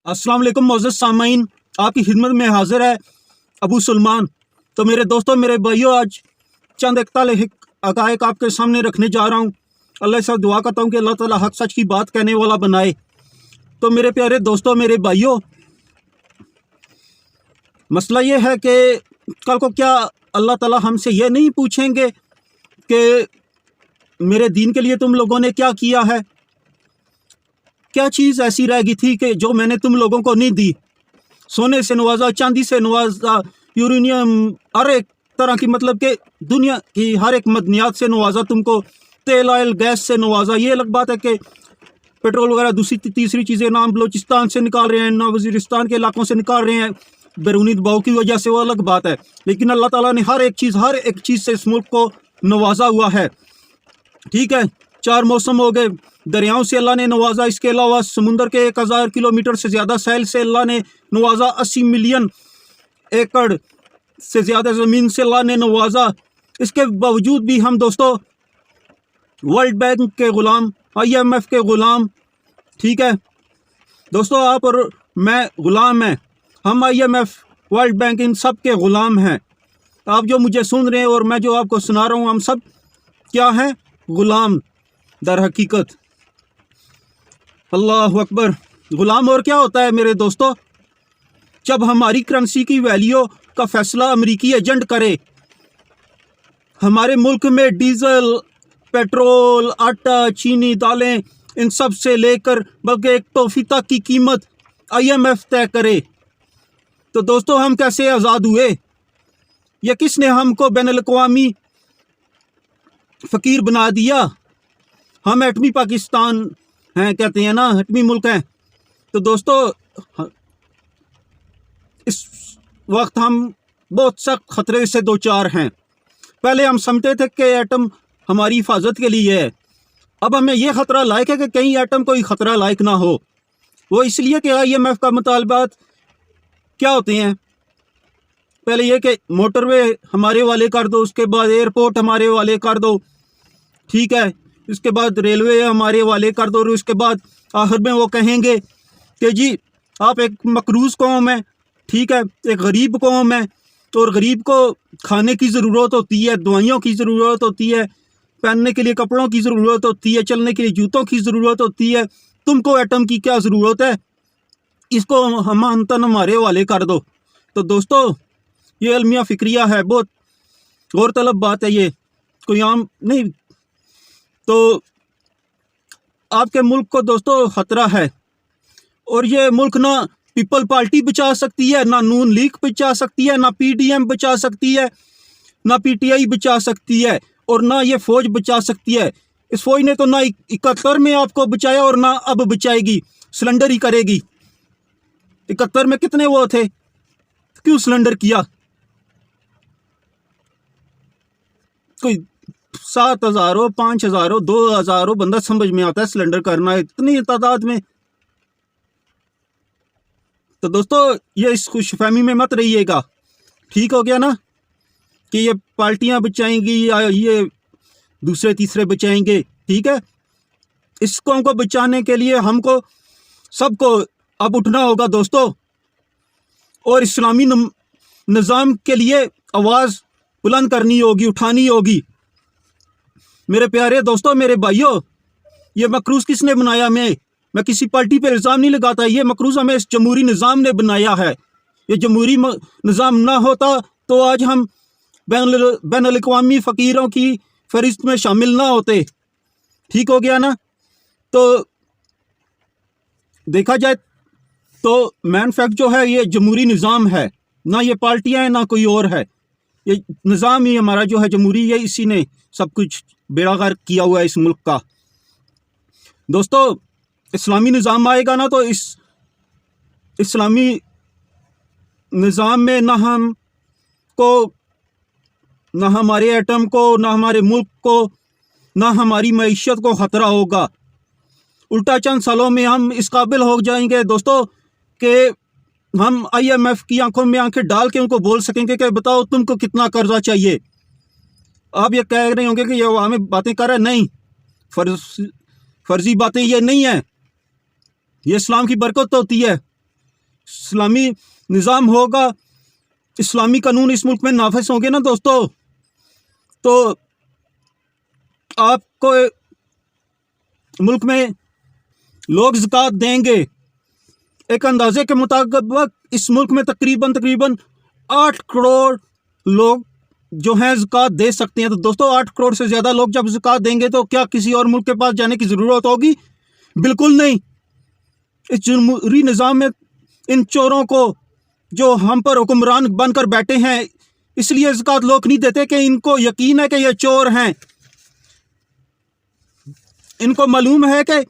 अस्सलाम वालेकुम मोअज़्ज़ज़ सामाईन, आपकी खिदमत में हाजिर है अबू सलमान। तो मेरे दोस्तों, मेरे भाइयों, आज चंद हक़ाइक़ आपके सामने रखने जा रहा हूँ। अल्लाह से दुआ करता हूँ कि अल्लाह ताला हक़ सच की बात कहने वाला बनाए। तो मेरे प्यारे दोस्तों, मेरे भाइयों, मसला ये है कि कल को क्या अल्लाह ताला हमसे ये नहीं पूछेंगे कि मेरे दीन के लिए तुम लोगों ने क्या किया है? क्या चीज़ ऐसी रह गई थी कि जो मैंने तुम लोगों को नहीं दी? सोने से नवाजा, चांदी से नवाजा, यूरेनियम, हर एक तरह की, मतलब कि दुनिया की हर एक मदनियात से नवाजा तुमको, तेल, ऑयल, गैस से नवाजा। ये अलग बात है कि पेट्रोल वगैरह दूसरी तीसरी चीज़ें ना बलोचिस्तान से निकाल रहे हैं, ना वज़ीरिस्तान के इलाकों से निकाल रहे हैं बैरूनी दबाव की वजह से, वो अलग बात है। लेकिन अल्लाह ताला ने हर एक चीज़ से इस मुल्क को नवाजा हुआ है। ठीक है, 4 मौसम हो गए, दरियाओं से अल्लाह ने नवाजा। इसके अलावा समुंदर के 1000 किलोमीटर से ज़्यादा सैल से अल्लाह ने नवाजा। 80 मिलियन एकड़ से ज़्यादा ज़मीन से अल्लाह ने नवाजा। इसके बावजूद भी हम दोस्तों वर्ल्ड बैंक के ग़ुलाम, IMF के ग़ुलाम, ठीक है दोस्तों, आप और मैं ग़ुलाम हैं। हम IMF, वर्ल्ड बैंक, इन सब के ग़ुलाम हैं। आप जो मुझे सुन रहे हैं और मैं जो आपको सुना रहा हूँ, हम सब क्या हैं? ग़ुलाम दर हकीकत। अल्लाह अकबर। ग़ुलाम और क्या होता है मेरे दोस्तों? जब हमारी करेंसी की वैल्यू का फैसला अमेरिकी एजेंट करे, हमारे मुल्क में डीज़ल, पेट्रोल, आटा, चीनी, दालें, इन सब से लेकर बल्कि एक तोहफी तक की कीमत IMF तय करे, तो दोस्तों हम कैसे आज़ाद हुए? या किसने हमको बैनुल-अक़वामी फ़कीर बना दिया? हम एटमी पाकिस्तान हैं, कहते हैं ना, एटमी मुल्क हैं। तो दोस्तों इस वक्त हम बहुत सख्त ख़तरे से दो चार हैं। पहले हम समझते थे कि एटम हमारी हिफाजत के लिए है। अब हमें यह ख़तरा लायक है कि कहीं एटम कोई ख़तरा लायक ना हो। वो इसलिए कि IMF का मुतालबात क्या होते हैं? पहले ये कि मोटरवे हमारे वाले कर दो, उसके बाद एयरपोर्ट हमारे वाले कर दो, ठीक है, इसके बाद रेलवे हमारे वाले कर दो, और उसके बाद आखिर में वो कहेंगे कि जी आप एक मकरूज़ कौम है, ठीक है, एक गरीब कौम है, और गरीब को खाने की ज़रूरत होती है, दवाइयों की ज़रूरत होती है, पहनने के लिए कपड़ों की ज़रूरत होती है, चलने के लिए जूतों की ज़रूरत होती है। तुमको एटम की क्या ज़रूरत है? इसको हम अंतन हमारे वाले कर दो। तो दोस्तों ये अलमिया फ़िक्रिया है, बहुत गौरतलब बात है, ये कोई आम नहीं। तो आपके मुल्क को दोस्तों ख़तरा है, और ये मुल्क ना पीपल पार्टी बचा सकती है, ना नून लीग बचा सकती है, ना PDM बचा सकती है, ना PTI बचा सकती है, और ना ये फ़ौज बचा सकती है। इस फ़ौज ने तो ना 71 में आपको बचाया और ना अब बचाएगी, सिलेंडर ही करेगी। 71 में कितने वो थे, क्यों सिलेंडर किया? कोई 7,000 हो, 5,000 हो, 2,000 हो, बंदा समझ में आता है सिलेंडर करना है इतनी तादाद में। तो दोस्तों ये इस खुशफहमी में मत रहिएगा, ठीक हो गया ना, कि ये पार्टियां बचाएंगी या ये दूसरे तीसरे बचाएंगे, ठीक है। इस कौम को बचाने के लिए हमको सबको अब उठना होगा दोस्तों, और इस्लामी निज़ाम के लिए आवाज़ बुलंद करनी होगी, उठानी होगी। मेरे प्यारे दोस्तों, मेरे भाइयों, ये मकरूज़ किसने बनाया? मैं किसी पार्टी पे इल्ज़ाम नहीं लगाता। ये मकरूज़ हमें इस जमहूरी निज़ाम ने बनाया है। ये जमहूरी निज़ाम ना होता तो आज हम बैनुल-अक़वामी फ़कीरों की फहरिस्त में शामिल ना होते, ठीक हो गया ना। तो देखा जाए तो मैन फैक्ट जो है ये जमहूरी निज़ाम है, ना ये पार्टियां हैं, ना कोई और है। ये निज़ाम ही हमारा जो है जमहूरी है, इसी ने सब कुछ बेड़ा गर्क किया हुआ है इस मुल्क का। दोस्तों इस्लामी निज़ाम आएगा ना, तो इस इस्लामी निज़ाम में ना हमारे एटम को, ना हमारे मुल्क को, ना हमारी मईशत को ख़तरा होगा। उल्टा चंद सालों में हम इस काबिल हो जाएंगे दोस्तों कि हम IMF की आंखों में आंखें डाल के उनको बोल सकेंगे कि बताओ तुमको कितना कर्जा चाहिए। आप ये कह रहे होंगे कि ये हमें बातें कर रहे हैं, नहीं, फर्जी बातें ये नहीं है, ये इस्लाम की बरकत होती है। इस्लामी निज़ाम होगा, इस्लामी कानून इस मुल्क में नाफिज होंगे ना दोस्तों, तो आपको मुल्क में लोग ज़कात देंगे। एक अंदाजे के मुताबिक इस मुल्क में तकरीबन 8 करोड़ लोग जो हैं ज़कात दे सकते हैं। तो दोस्तों 8 करोड़ से ज़्यादा लोग जब ज़कात देंगे तो क्या किसी और मुल्क के पास जाने की ज़रूरत होगी? बिल्कुल नहीं। इस जमहूरी निज़ाम में इन चोरों को जो हम पर हुक्मरान बनकर बैठे हैं, इसलिए ज़कात लोग नहीं देते कि इनको यकीन है कि ये चोर हैं। इनको मालूम है कि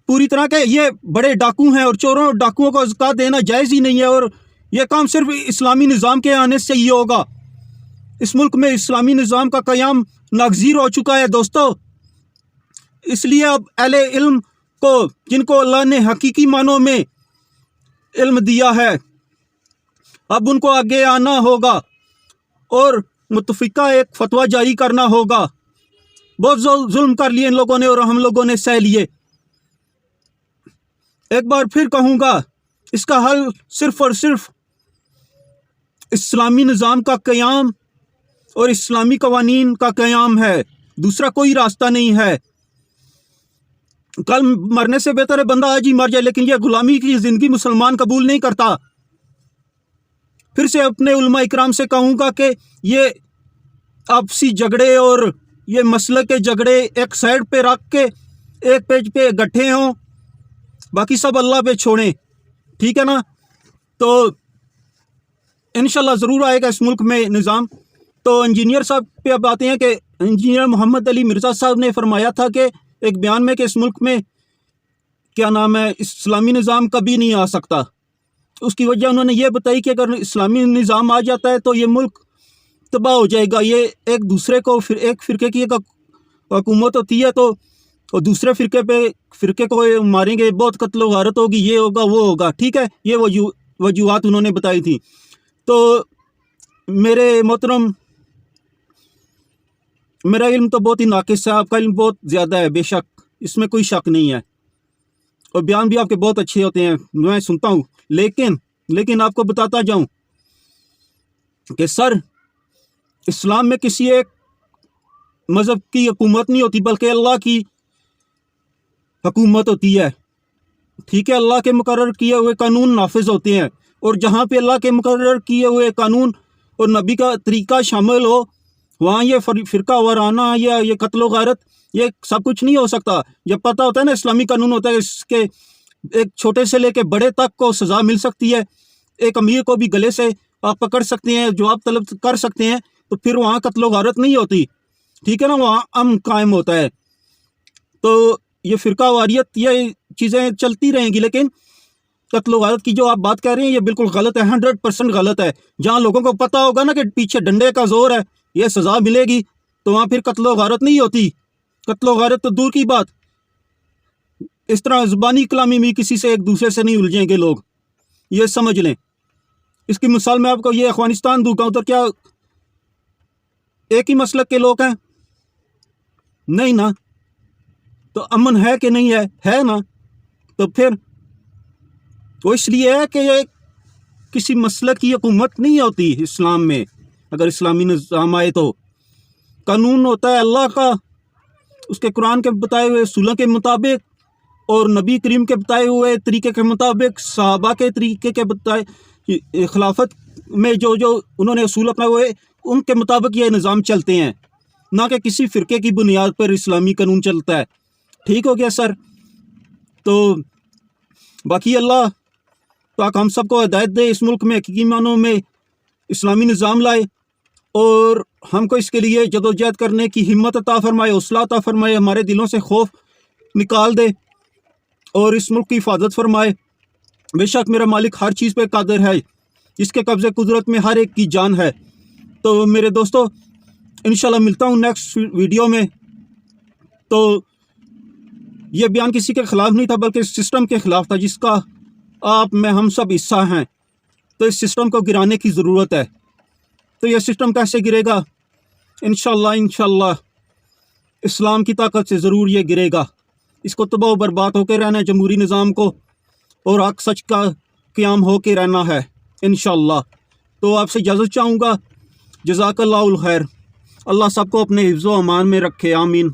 पूरी तरह के ये बड़े डाकू हैं और चोरों और डाकुओं को ज़कात देना जायज़ ही नहीं है, और ये काम सिर्फ इस्लामी निज़ाम के आने से ही होगा। इस मुल्क में इस्लामी निज़ाम का क़याम नागज़ीर हो चुका है दोस्तों। इसलिए अब अहले इल्म को, जिनको अल्लाह ने हकीकी मानों में इल्म दिया है, अब उनको आगे आना होगा और मुतफ़िका एक फतवा जारी करना होगा। बहुत जुल्म कर लिए इन लोगों ने और हम लोगों ने सह लिए। एक बार फिर कहूँगा, इसका हल सिर्फ और सिर्फ इस्लामी निज़ाम का क़याम और इस्लामी कवानीन का क़याम है, दूसरा कोई रास्ता नहीं है। कल मरने से बेहतर है बंदा आज ही मर जाए, लेकिन यह गुलामी की ज़िंदगी मुसलमान कबूल नहीं करता। फिर से अपने उलमा इकराम से कहूँगा कि ये आपसी झगड़े और ये मसले के झगड़े एक साइड पे रख के एक पेज पे इकट्ठे हों, बाकी सब अल्लाह पे छोड़ें, ठीक है ना? तो इंशाल्लाह ज़रूर आएगा इस मुल्क में निज़ाम। तो इंजीनियर साहब पे अब आते हैं कि इंजीनियर मोहम्मद अली मिर्ज़ा साहब ने फरमाया था कि एक बयान में कि इस मुल्क में क्या नाम है, इस्लामी निज़ाम कभी नहीं आ सकता। उसकी वजह उन्होंने ये बताई कि अगर इस्लामी निज़ाम आ जाता है तो ये मुल्क तबाह हो जाएगा। ये एक दूसरे को, फिर एक फ़िरके की हुकूमत होती है तो और दूसरे फ़िरके को मारेंगे, बहुत कत्ल गारत होगी, ये होगा वो होगा, ठीक है। ये वजूहात उन्होंने बताई थी। तो मेरे मोहतरम, मेरा इल्म तो बहुत ही नाकिस है, आपका इल्म बहुत ज़्यादा है, बेशक इसमें कोई शक नहीं है, और बयान भी आपके बहुत अच्छे होते हैं, मैं सुनता हूँ। लेकिन आपको बताता जाऊँ कि सर, इस्लाम में किसी एक मज़हब की हुकूमत नहीं होती, बल्कि अल्लाह की हुकूमत होती है, ठीक है। अल्लाह के मुकर्रर किए हुए कानून नाफिज होते हैं, और जहाँ पे अल्लाह के मुकर्रर किए हुए कानून और नबी का तरीका शामिल हो, वहाँ ये फ़िरका वाराना या ये कत्ल गारत, ये सब कुछ नहीं हो सकता। जब पता होता है ना इस्लामी कानून होता है, इसके एक छोटे से लेके बड़े तक को सज़ा मिल सकती है, एक अमीर को भी गले से आप पकड़ सकते हैं, जवाब तलब कर सकते हैं, तो फिर वहाँ कत्ल गारत नहीं होती, ठीक है ना, वहाँ अमन कायम होता है। तो ये फ़िरका वारियत, ये चीज़ें चलती रहेंगी, लेकिन कत्ल गारत की जो आप बात कर रहे हैं ये बिल्कुल गलत है, 100% गलत है। जहाँ लोगों को पता होगा ना कि पीछे डंडे का जोर है, ये सज़ा मिलेगी, तो वहाँ फिर कत्ल गारत नहीं होती। कत्ल गारत तो दूर की बात, इस तरह ज़ुबानी कलामी में किसी से एक दूसरे से नहीं उलझेंगे लोग, ये समझ लें। इसकी मिसाल मैं आपको ये अफ़गानिस्तान दूंगा, उधर क्या एक ही मसलक के लोग हैं? नहीं ना। तो अमन है कि नहीं है? है ना। तो फिर वो इसलिए है कि ये किसी मसलक की हुकूमत नहीं होती इस्लाम में। अगर इस्लामी निज़ाम आए तो कानून होता है अल्लाह का, उसके कुरान के बताए हुए असूलों के मुताबिक और नबी करीम के बताए हुए तरीके के मुताबिक, सहाबा के तरीके के बताए, खिलाफत में जो उन्होंने असूल अपनाए हुए उनके मुताबिक ये निज़ाम चलते हैं, ना कि किसी फ़िरके की बुनियाद पर इस्लामी कानून चलता है। ठीक हो गया सर? तो बाकी अल्लाह पाक हम सबको हिदायत दे, इस मुल्क में हकीकी मानों में इस्लामी निज़ाम लाए और हमको इसके लिए जदोजहद करने की हिम्मत अता फरमाए, हौसला अता फरमाए, हमारे दिलों से खौफ निकाल दे और इस मुल्क की हिफाजत फरमाए। बेशक मेरा मालिक हर चीज़ पे कादिर है, जिसके कब्ज़े कुदरत में हर एक की जान है। तो मेरे दोस्तों, इंशाल्लाह मिलता हूँ नेक्स्ट वीडियो में। तो ये बयान किसी के ख़िलाफ़ नहीं था, बल्कि सिस्टम के ख़िलाफ़ था, जिसका आप में हम सब हिस्सा हैं। तो इस सिस्टम को गिराने की ज़रूरत है। तो यह सिस्टम कैसे गिरेगा? इंशाल्लाह इस्लाम की ताकत से ज़रूर ये गिरेगा। इसको तबाह बर्बाद होकर रहना है, जमहूरी निज़ाम को, और हक सच का قیام ہو کے رہنا ہے انشاءاللہ. تو آپ سے اجازت چاہوں گا. جزاک اللہ الخیر. اللہ سب کو اپنے حفظ و امان میں رکھے. آمین.